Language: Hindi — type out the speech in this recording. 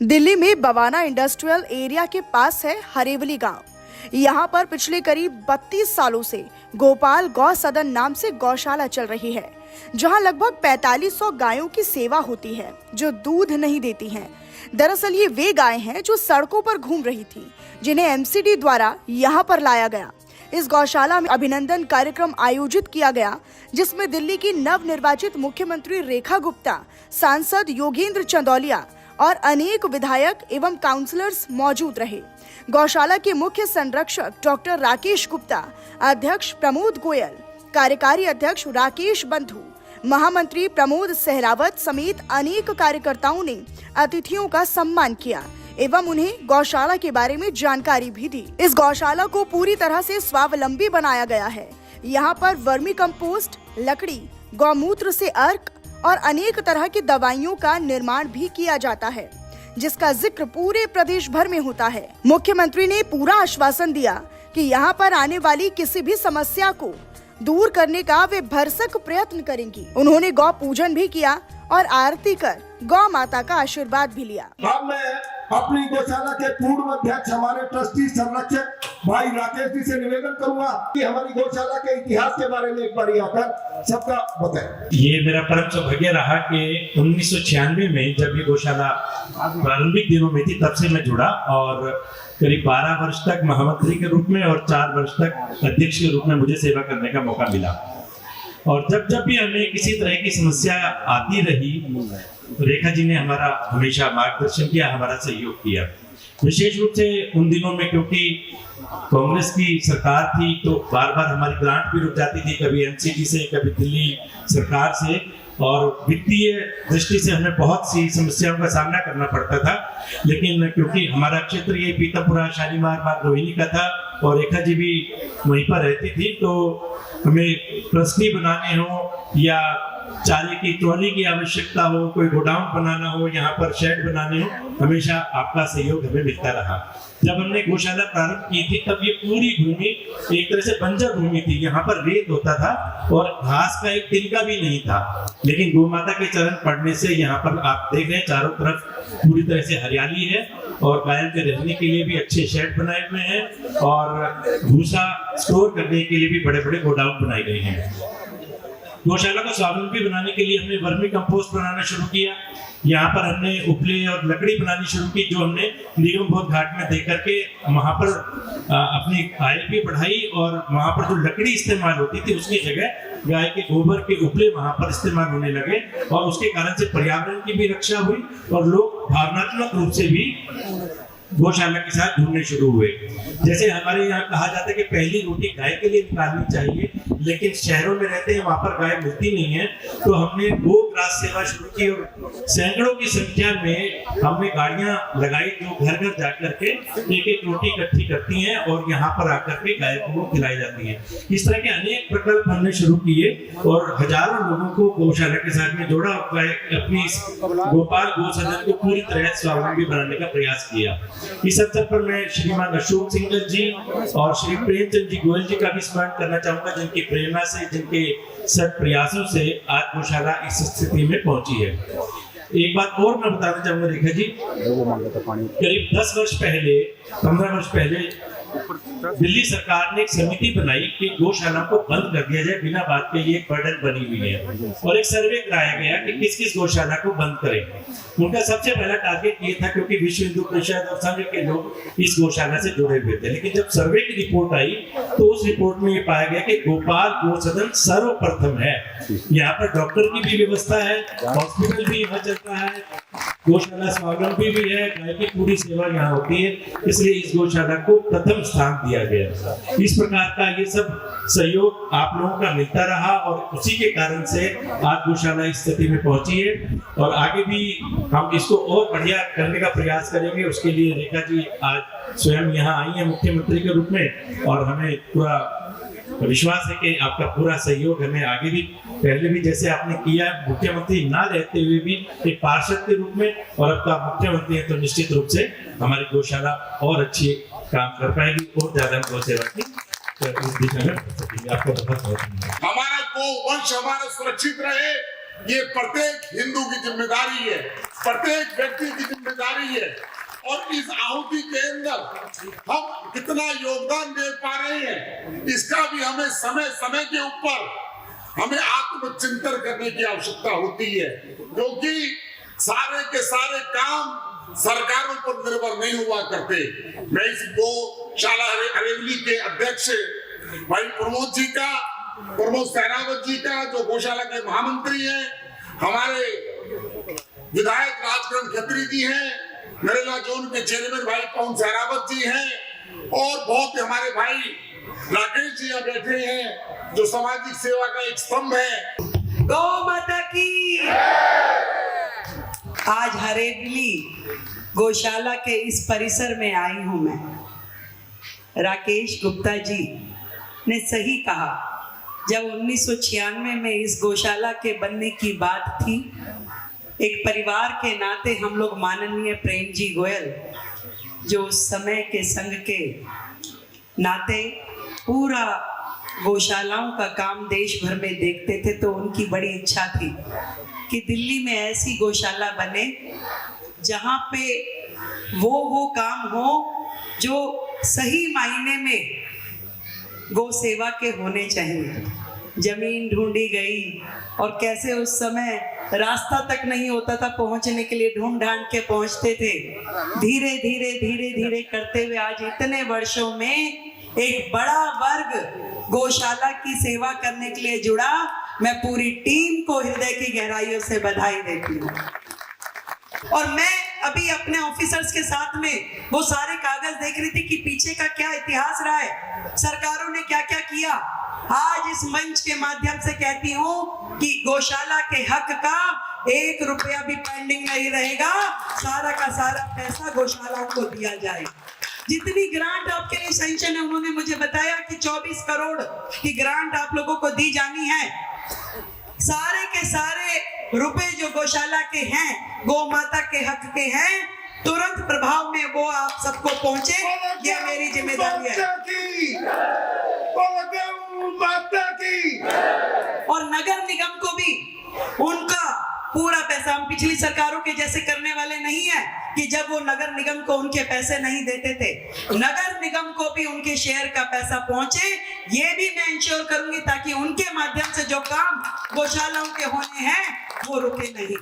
दिल्ली में बवाना इंडस्ट्रियल एरिया के पास है हरेवली गांव। यहां पर पिछले करीब 32 सालों से गोपाल गौ सदन नाम से गौशाला चल रही है, जहां लगभग 4500 गायों की सेवा होती है जो दूध नहीं देती हैं। दरअसल ये वे गायें हैं जो सड़कों पर घूम रही थी, जिन्हें एमसीडी द्वारा यहां पर लाया गया। इस गौशाला में अभिनंदन कार्यक्रम आयोजित किया गया, जिसमें दिल्ली की नवनिर्वाचित मुख्यमंत्री रेखा गुप्ता, सांसद योगेंद्र चंदौलिया और अनेक विधायक एवं काउंसलर्स मौजूद रहे। गौशाला के मुख्य संरक्षक डॉक्टर राकेश गुप्ता, अध्यक्ष प्रमोद गोयल, कार्यकारी अध्यक्ष राकेश बंधु, महामंत्री प्रमोद सहरावत समेत अनेक कार्यकर्ताओं ने अतिथियों का सम्मान किया एवं उन्हें गौशाला के बारे में जानकारी भी दी। इस गौशाला को पूरी तरह से स्वावलंबी बनाया गया है। यहाँ पर वर्मी कंपोस्ट, लकड़ी, गौमूत्र से अर्क और अनेक तरह की दवाइयों का निर्माण भी किया जाता है, जिसका जिक्र पूरे प्रदेश भर में होता है। मुख्यमंत्री ने पूरा आश्वासन दिया कि यहाँ पर आने वाली किसी भी समस्या को दूर करने का वे भरसक प्रयत्न करेंगी। उन्होंने गौ पूजन भी किया और आरती कर गौ माता का आशीर्वाद भी लिया। अब मैं अपनी गौशाला के पूर्व अध्यक्ष, हमारे ट्रस्टी संरक्षक भाई राकेश जी से निवेदन करूंगा कि हमारी गौशाला के इतिहास के बारे में एक बार आकर सबका बताएं। ये मेरा परम सौभाग्य रहा कि 1996 में जब ये गौशाला प्रारंभिक दिनों में थी, तब से मैं जुड़ा और करीब 12 वर्ष तक महामंत्री के रूप में और 4 वर्ष तक अध्यक्ष के रूप में मुझे सेवा करने का मौका मिला। और जब भी हमें किसी तरह की समस्या आती रही, रेखा जी ने हमारा हमेशा मार्गदर्शन किया, हमारा सहयोग किया। विशेष रूप से उन दिनों में क्योंकि कांग्रेस की सरकार थी, तो बार बार हमारी ग्रांट भी रुक जाती थी, कभी एमसीडी से, कभी दिल्ली सरकार से, और वित्तीय दृष्टि से हमें बहुत सी समस्याओं का सामना करना पड़ता था। लेकिन क्योंकि हमारा क्षेत्र ये पीतापुरा, शालीमार बाग, रोहिणी का था और रेखा जी भी वहीं पर रहती थी, तो हमें प्रश्नी बनाने हो या चारे की ट्रॉली की आवश्यकता हो, कोई गोडाउन बनाना हो, यहाँ पर शेड बनाने हो, हमेशा आपका सहयोग हमें मिलता रहा। जब हमने गौशाला प्रारंभ की थी, तब ये पूरी भूमि एक तरह से बंजर भूमि थी। यहाँ पर रेत होता था और घास का एक तिनका भी नहीं था। लेकिन गौ माता के चरण पड़ने से यहाँ पर आप देख रहे हैं चारों तरफ पूरी तरह से हरियाली है और गायों के रहने के लिए भी अच्छे शेड बनाए हुए हैं और भूसा स्टोर करने के लिए भी बड़े बड़े गोडाउन बनाए गए हैं। गौशाला को स्वावलंबी बनाने के लिए हमने वर्मी कंपोस्ट बनाना शुरू किया। यहाँ पर हमने उपले और लकड़ी बनानी शुरू की, जो हमने निगम बोध घाट में दे करके वहाँ पर अपनी आय भी बढ़ाई और वहाँ पर जो लकड़ी इस्तेमाल होती थी उसकी जगह गाय के गोबर के उपले वहाँ पर इस्तेमाल होने लगे और उसके कारण से पर्यावरण की भी रक्षा हुई और लोग भावनात्मक रूप से भी गौशाला के साथ जुड़ने शुरू हुए। जैसे हमारे यहाँ कहा जाता है कि पहली रोटी गाय के लिए निकालनी चाहिए, लेकिन शहरों में रहते हैं, वहाँ पर गाय मिलती नहीं है, तो हमने गो ग्रास सेवा शुरू की और सैकड़ों की संख्या में हमने गाड़ियां लगाई जो घर घर जाकर के एक एक रोटी इकट्ठी करती हैं और यहाँ पर आकर के गाय को खिलाई जाती है। इस तरह के अनेक प्रकल्प हमने शुरू किए और हजारों लोगों को गौशाला के साथ में जोड़ा और अपनी गोपाल गौ सदन को पूरी तरह स्वावलंबी बनाने का प्रयास किया। इस अवसर पर मैं श्रीमान अशोक सिंघल जी और श्री प्रेमचंद जी गोयल जी का भी स्मरण करना चाहूंगा, जिनकी प्रेरणा से, जिनके सत प्रयासों से आज गौशाला इस स्थिति में पहुंची है। एक बात और मैं बताना चाहूंगा रेखा जी, करीब 10 वर्ष पहले, 15 वर्ष पहले दिल्ली सरकार ने एक समिति बनाई कि गौशाला को बंद कर दिया जाए, बिना बात के ये एक बर्डन बनी हुई है और एक सर्वे कराया गया कि किस किस गौशाला को बंद करें। उनका सबसे पहला टारगेट ये था क्योंकि विश्व हिंदू परिषद और संघ के लोग इस गौशाला से जुड़े हुए थे। लेकिन जब सर्वे की रिपोर्ट आई तो उस रिपोर्ट में ये पाया गया कि गोपाल गौ सदन सर्वप्रथम है। यहाँ पर डॉक्टर की भी व्यवस्था है, हॉस्पिटल भी यहाँ चलता है, गौशाला स्वावलंबी भी है, गाय की पूरी सेवा यहाँ होती है, इसलिए इस गौशाला को प्रथम स्थान दिया गया। इस प्रकार का ये सब सहयोग आप लोगों का मिलता रहा और उसी के कारण से आज गौशाला इस स्थिति में पहुंची है और आगे भी हम इसको और बढ़िया करने का प्रयास करेंगे। उसके लिए रेखा जी आज स्वयं यहाँ आई है मुख्यमंत्री के रूप में और हमें पूरा विश्वास है कि आपका पूरा सहयोग हमें आगे भी, पहले भी जैसे आपने किया मुख्यमंत्री ना रहते हुए भी एक पार्षद के रूप में, और अब आप मुख्यमंत्री हैं तो निश्चित रूप से हमारी गौशाला और अच्छी काम कर पाएगी और ज्यादा गौ सेवा की इस दिशा में आपको बहुत बहुत धन्यवाद। हमारा गौ वंश हमारा सुरक्षित रहे, ये प्रत्येक हिंदू की जिम्मेदारी है। प्रत्येक व्यक्ति की जिम्मेदारी है और इस आहुति के अंदर हम कितना योगदान दे पा रहे हैं इसका भी हमें समय समय के ऊपर हमें आत्मचिंतन करने की आवश्यकता होती है, क्योंकि सारे के सारे काम सरकारों पर निर्भर नहीं हुआ करते। मैं इस गौशाला हरेवली के अध्यक्ष भाई प्रमोद सहरावत जी का, जो गौशाला के महामंत्री हैं, हमारे विधायक राजकरण खत्री जी हैं, नरेला जोन के चेयरमैन भाई पवन सहरावत जी हैं और बहुत हमारे भाई राकेश जी यहाँ बैठे हैं जो सामाजिक सेवा का एक स्तंभ है। गौ माता की। आज हरेवली गौशाला के इस परिसर में आई हूं मैं। राकेश गुप्ता जी ने सही कहा, जब 1996 में इस गौशाला के बनने की बात थी, एक परिवार के नाते हम लोग माननीय प्रेम जी गोयल, जो उस समय के संघ के नाते पूरा गौशालाओं का काम देश भर में देखते थे, तो उनकी बड़ी इच्छा थी कि दिल्ली में ऐसी गौशाला बने जहाँ पे वो काम हो जो सही मायने में गौ सेवा के होने चाहिए। जमीन ढूंढी गई और कैसे उस समय रास्ता तक नहीं होता था, पहुंचने के लिए ढूंढ ढांड के पहुंचते थे। धीरे धीरे करते हुए आज इतने वर्षों में एक बड़ा वर्ग गौशाला की सेवा करने के लिए जुड़ा। मैं पूरी टीम को हृदय की गहराइयों से बधाई देती हूँ। और मैं अभी अपने ऑफिसर्स के साथ में वो सारे कागज देख रही थी कि पीछे का क्या इतिहास रहा है, सरकारों ने क्या क्या किया। आज इस मंच के माध्यम से कहती हूँ कि गौशाला के हक का 1 रुपया भी पेंडिंग नहीं रहेगा, सारा का सारा पैसा गौशालाओं को दिया जाएगा। जितनी ग्रांट आपके लिए सैंक्शन है, उन्होंने मुझे बताया कि 24 करोड़ की ग्रांट आप लोगों को दी जानी है। सारे के सारे रुपए जो गौशाला के हैं, गौ माता के हक के हैं, तुरंत प्रभाव में वो आप सबको पहुंचे, ये मेरी जिम्मेदारी है। और नगर निगम को भी उनका पूरा पैसा, हम पिछली सरकारों के जैसे करने वाले नहीं है कि जब वो नगर निगम को उनके पैसे नहीं देते थे, नगर निगम को भी उनके शेयर का पैसा पहुंचे, ये भी मैं इंश्योर करूंगी ताकि उनके माध्यम से जो काम गौशालाओं के होने हैं वो रुके नहीं।